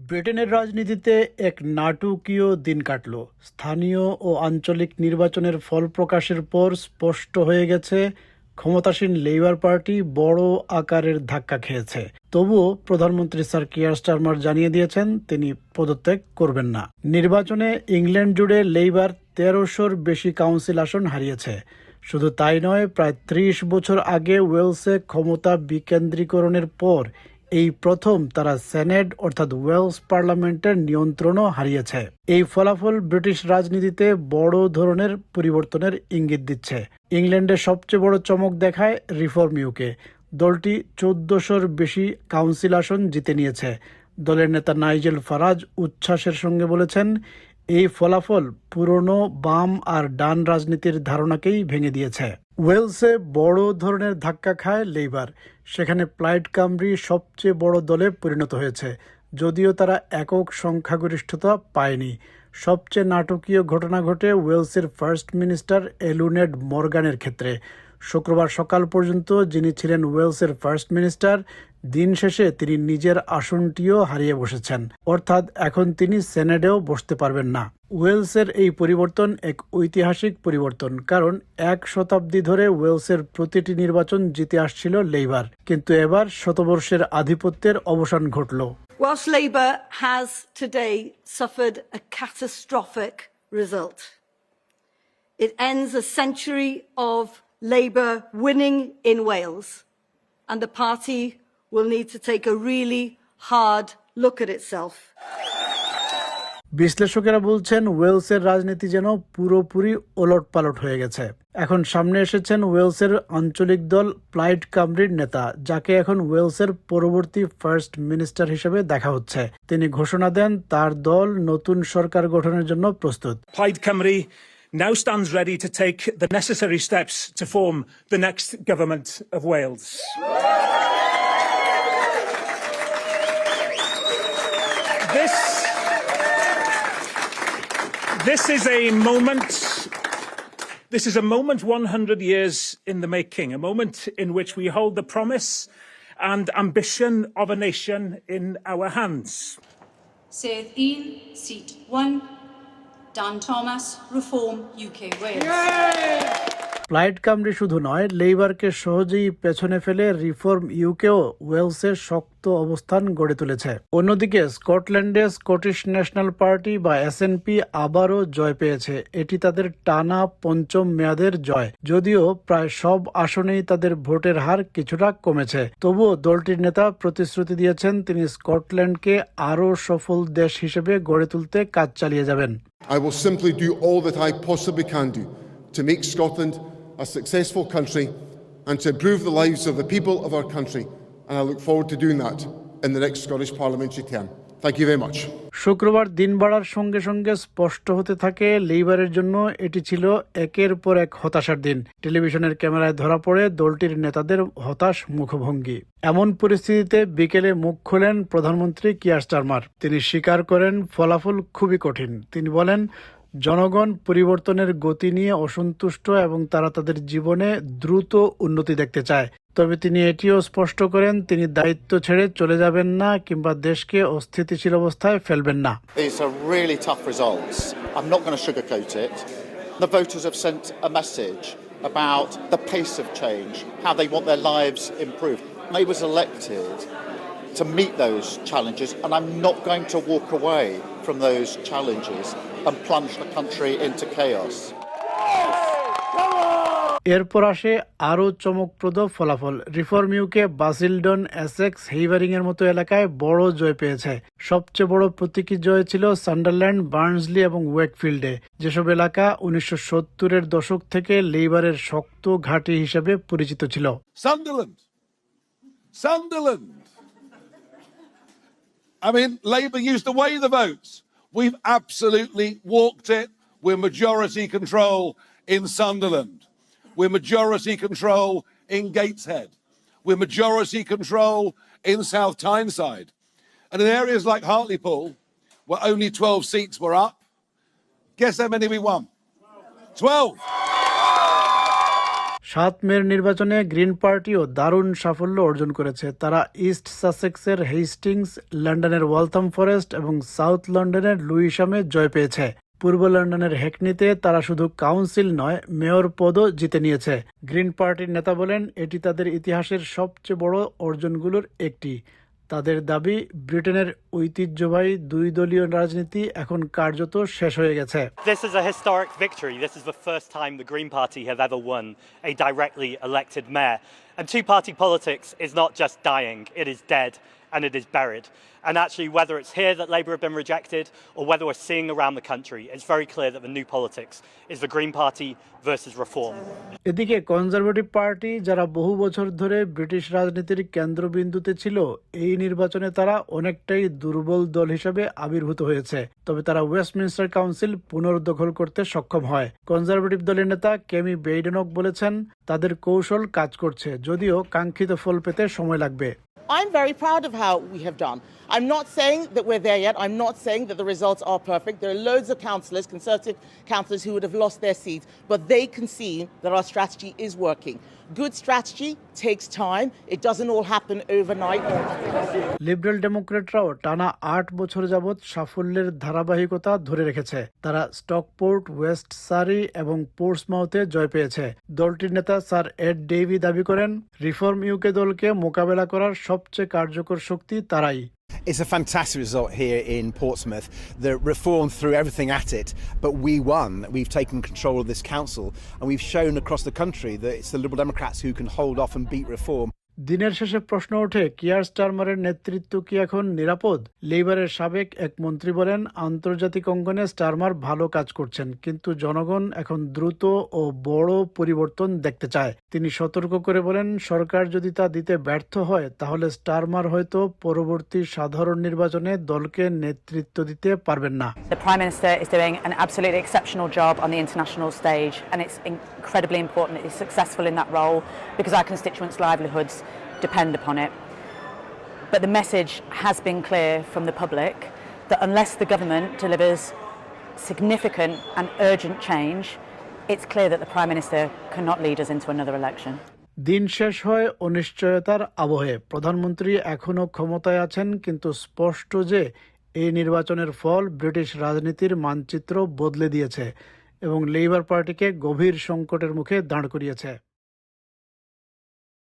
ব্রিটেনের রাজনীতিতে এক নাটকীয় দিন কাটল। স্থানীয় ও আঞ্চলিক নির্বাচনের ফল প্রকাশের পর স্পষ্ট হয়ে গেছে ক্ষমতাসীন লেবার পার্টি বড় আকারের ধাক্কা খেয়েছে। তবুও প্রধানমন্ত্রী স্যার কিয়ার স্টারমার জানিয়ে দিয়েছেন তিনি পদত্যাগ করবেন না। নির্বাচনে ইংল্যান্ড জুড়ে লেবার ১৩০০-র বেশি কাউন্সিল আসন হারিয়েছে। শুধু তাই নয়, প্রায় ৩০ বছর আগে ওয়েলসে ক্ষমতা বিকেন্দ্রীকরণের পর এই প্রথম তারা সেনেট অর্থাৎ ওয়েলস পার্লামেন্টের নিয়ন্ত্রণও হারিয়েছে। এই ফলাফল ব্রিটিশ রাজনীতিতে বড় ধরনের পরিবর্তনের ইঙ্গিত দিচ্ছে। ইংল্যান্ডের সবচেয়ে বড় চমক দেখায় রিফর্ম ইউকে। দলটি ১৪০০-র বেশি কাউন্সিল আসন জিতে নিয়েছে। দলের নেতা নাইজেল ফারাজ উচ্ছ্বাসের সঙ্গে বলেছেন, এই ফলাফল পুরনো বাম আর ডান রাজনীতির ধারণাকেই ভেঙে দিয়েছে। ওয়েলসে বড় ধরনের ধাক্কা খায় লেবার। সেখানে প্লাইড কামরি সবচেয়ে বড় দলে পরিণত হয়েছে, যদিও তারা একক সংখ্যাগরিষ্ঠতা পায়নি। সবচেয়ে নাটকীয় ঘটনা ঘটে ওয়েলসের ফার্স্ট মিনিস্টার এলুনেড মর্গানের ক্ষেত্রে। শুক্রবার সকাল পর্যন্ত যিনি ছিলেন ওয়েলসের ফার্স্ট মিনিস্টার, দিন শেষে তিনি নিজের আসনটিও হারিয়ে বসেছেন। অর্থাৎ এখন তিনি সেনেটেও বসতে পারবেন না। ওয়েলসের এই পরিবর্তন এক ঐতিহাসিক পরিবর্তন, কারণ ১ শতাব্দী ধরে ওয়েলসের প্রতিটি নির্বাচন জিতে আসছিল লেবার, কিন্তু এবার শতবর্ষের আধিপত্যের অবসান ঘটল। Whilst Labour has today suffered a catastrophic result, it ends a century of Labour winning in Wales, and the party will need to take a really hard look at itself. বিশ্লেষকেরা বলছেন ওয়েলসের রাজনীতি যেন পুরোপুরি ওলটপালট হয়ে গেছে। এখন সামনে এসেছেন ওয়েলসের আঞ্চলিক দল প্লাইড কামরির নেতা, যাকে এখন ওয়েলসের পরবর্তী ফার্স্ট মিনিস্টার হিসেবে দেখা হচ্ছে। তিনি ঘোষণা দেন তার দল নতুন সরকার গঠনের জন্য প্রস্তুত। Plaid Cymru now stands ready to take the necessary steps to form the next government of Wales. This is a moment 100 years in the making, a moment in which we hold the promise and ambition of a nation in our hands. Sedd 1, seat 1, Dan Thomas, Reform UK Wales. প্লাইড কামরি শুধু নয়, লেবারকে সহজেই পেছনে ফেলে reform ইউকেও ওয়েলসের শক্ত অবস্থান গড়ে তুলেছে। অন্যদিকে স্কটল্যান্ডে স্কটিশ ন্যাশনাল পার্টি বা এসএনপি আবারও জয় পেয়েছে। এটি তাদের টানা পঞ্চম মেয়াদের জয়। যদিও প্রায় সব আসনেই তাদের ভোটের হার কিছুটা কমেছে, তবুও দলটির নেতা প্রতিশ্রুতি দিয়েছেন তিনি স্কটল্যান্ডকে আরও সফল দেশ হিসেবে গড়ে তুলতে কাজ চালিয়ে যাবেন। I will simply do all that I possibly can do to make Scotland a successful country and to improve the lives of the people of our country, and I look forward to doing that in the next Scottish parliamentary term. Thank you very much. শুক্রবার দিন বাড়ার সঙ্গে সঙ্গে স্পষ্ট হতে থাকে লেবারের জন্য এটি ছিল একের পর এক হতাশার দিন। টেলিভিশনের ক্যামেরায় ধরা পড়ে দলটির নেতাদের হতাশ মুখভঙ্গি। এমন পরিস্থিতিতে বিকেলে মুখ খোলেন প্রধানমন্ত্রী কিয়ার স্টারমার। তিনি স্বীকার করেন ফলাফল খুবই কঠিন। তিনি বলেন, জনগণ পরিবর্তনের গতি নিয়ে অসন্তুষ্ট এবং তারা তাদের জীবনে দ্রুত উন্নতি দেখতে চায়। তবে তিনি এটিও স্পষ্ট করেন তিনি দায়িত্ব ছেড়ে চলে যাবেন না কিংবা দেশকে অস্থিতিশীল অবস্থায় ফেলবেন না। These are really tough results. I'm not going to sugarcoat it. The voters have sent a message about the pace of change, how they want their lives improved. I was elected to meet those challenges, and I'm not going to walk away from those challenges and plunge the country into chaos. এরপর আসে আরও চমকপ্রদ ফলাফল। Reform UK বাসিলডন, Essex, হেইভারিং এর মতো এলাকায় বড় জয় পেয়েছে। সবচেয়ে বড় প্রতীকী জয় ছিল সান্ডারল্যান্ড, বার্নসলি এবং ওয়েকফিল্ডে, যেসব এলাকা ১৯৭০-এর দশক থেকে লেবারের শক্ত ঘাঁটি হিসেবে পরিচিত ছিল। Sunderland. I mean, Labour used to weigh the votes. We've absolutely walked it. We're majority control in Sunderland. We're majority control in Gateshead. We're majority control in South Tyneside. And in areas like Hartlepool, where only 12 seats were up, guess how many we won? 12. 7 মের নির্বাচনে green পার্টিও দারুণ সাফল্য অর্জন করেছে। তারা east সাসেক্সের Hastings, লন্ডনের Waltham forest এবং সাউথ লন্ডনের লুইসামে জয় পেয়েছে। পূর্ব লন্ডনের হেকনিতে তারা শুধু কাউন্সিল নয়, মেয়র পদও জিতে নিয়েছে। গ্রিন পার্টির নেতা বলেন, এটি তাদের ইতিহাসের সবচেয়ে বড় অর্জনগুলোর একটি। তাদের দাবি, ব্রিটেনের ঐতিহ্যবাহী 2 দলীয় রাজনীতি এখন কার্যত শেষ হয়ে গেছে। This is a historic victory. This is the first time the Green Party have ever won a directly elected mayor. And two-party politics is not just dying, it is dead and it is buried. And actually, whether it's here that Labour have been rejected or whether we're seeing around the country, it's very clear that the new politics is the Green Party versus Reform. এদিকে conservative party, যারা বহু বছর ধরে British রাজনীতির কেন্দ্রবিন্দুতে ছিল, এই নির্বাচনে তারা অনেকটাই দুর্বল দল হিসেবে আবির্ভূত হয়েছে। তবে তারা ওয়েস্টমিনস্টার কাউন্সিল পুনর্দখল করতে সক্ষম হয়। কনজারভেটিভ দলের নেতা কেমি বেইডেনক বলেছেন, তাদের কৌশল কাজ করছে, যদিও কাঙ্ক্ষিত ফল পেতে সময় লাগবে। I'm very proud of how we have done. I'm not saying that we're there yet. I'm not saying that the results are perfect. There are loads of councillors, Conservative councillors, who would have lost their seats, but they can see that our strategy is working. Good strategy takes time. It doesn't all happen overnight. Liberal ডেমোক্রেটরাও টানা 8 বছর যাবৎ সাফল্যের ধারাবাহিকতা ধরে রেখেছে। তারা Stockport, West সারি এবং পোর্টসমাউথে জয় পেয়েছে। দলটির নেতা স্যার এড ডেইভি দাবি করেন, রিফর্ম ইউকে দলকে মোকাবেলা করার সবচেয়ে কার্যকর শক্তি তারাই। It's a fantastic result here in Portsmouth. The Reform threw everything at it, but we won. We've taken control of this council and we've shown across the country that it's the Liberal Democrats who can hold off and beat Reform. দিনের শেষে প্রশ্ন ওঠে, কিয়ার স্টারমারের নেতৃত্ব কি এখন নিরাপদ? লেবারের সাবেক এক মন্ত্রী বলেন, আন্তর্জাতিক অঙ্গনে স্টারমার ভালো কাজ করছেন, কিন্তু জনগণ এখন দ্রুত ও বড় পরিবর্তন দেখতে চায়। তিনি সতর্ক করে বলেন, সরকার যদি তা দিতে ব্যর্থ হয়, তাহলে স্টারমার হয়তো পরবর্তী সাধারণ নির্বাচনে দলকে নেতৃত্ব দিতে পারবেন না। The Prime Minister is doing an absolutely exceptional job on the international stage, and it's incredibly important that he's successful in that role because our constituents' livelihoods depend upon it. But the message has been clear from the public that unless the government delivers significant and urgent change, it's clear that the Prime Minister cannot lead us into another election. দিন শেষ হয় অনিশ্চয়তার আবহে। প্রধানমন্ত্রী এখনও ক্ষমতায় আছেন, কিন্তু স্পষ্ট যে এই নির্বাচনের ফল ব্রিটিশ রাজনীতির মানচিত্র বদলে দিয়েছে এবং লেবার পার্টিকে গভীর সংকটের মুখে দাঁড় করিয়েছে।